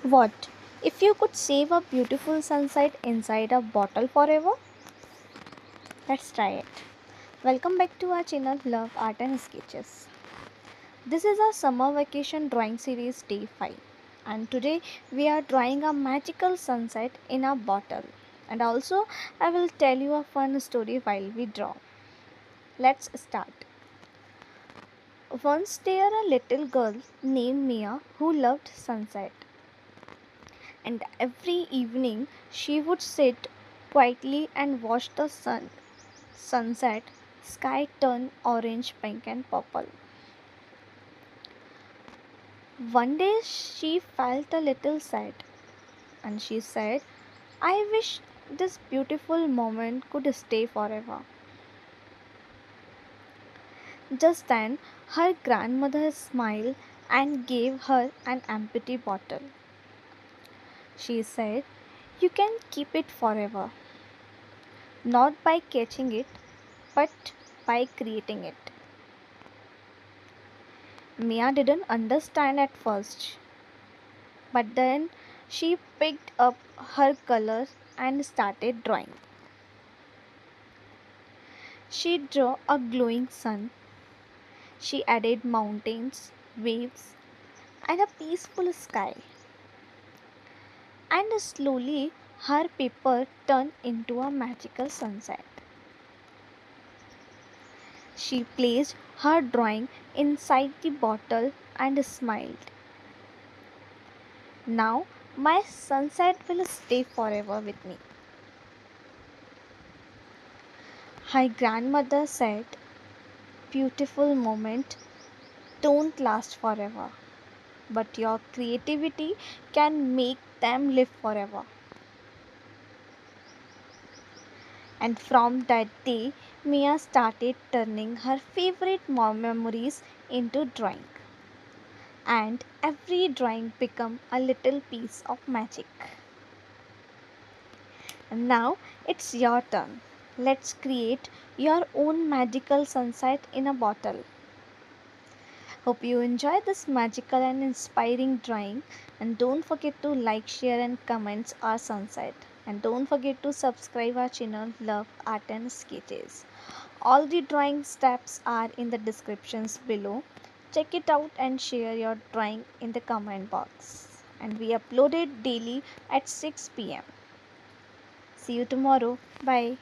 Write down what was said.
What if you could save a beautiful sunset inside a bottle forever? Let's try it. Welcome back to our channel Love Art and Sketches. This is our summer vacation drawing series day 5, and today we are drawing a magical sunset in a bottle. And also, I will tell you a fun story while we draw. Let's start. Once there a little girl named Mia who loved sunset, and every evening she would sit quietly and watch the sunset, sky turn orange, pink, and purple. One day she felt a little sad and she said, I wish this beautiful moment could stay forever. Just then, her grandmother smiled and gave her an empty bottle. She said, you can keep it forever, not by catching it, but by creating it. Mia didn't understand at first, but then she picked up her colors and started drawing. She drew a glowing sun. She added mountains, waves, and a peaceful sky. And slowly her paper turned into a magical sunset. She placed her drawing inside the bottle and smiled. Now my sunset will stay forever with me. Her grandmother said, beautiful moment don't last forever, but your creativity can make them live forever. And from that day, Mia started turning her favorite memories into drawing. And every drawing became a little piece of magic. And now it's your turn. Let's create your own magical sunset in a bottle. Hope you enjoy this magical and inspiring drawing, and don't forget to like, share and comment our sunset, and don't forget to subscribe our channel Love Art and Sketches. All the drawing steps are in the descriptions below. Check it out and share your drawing in the comment box. And we upload it daily at 6 p.m. See you tomorrow. Bye.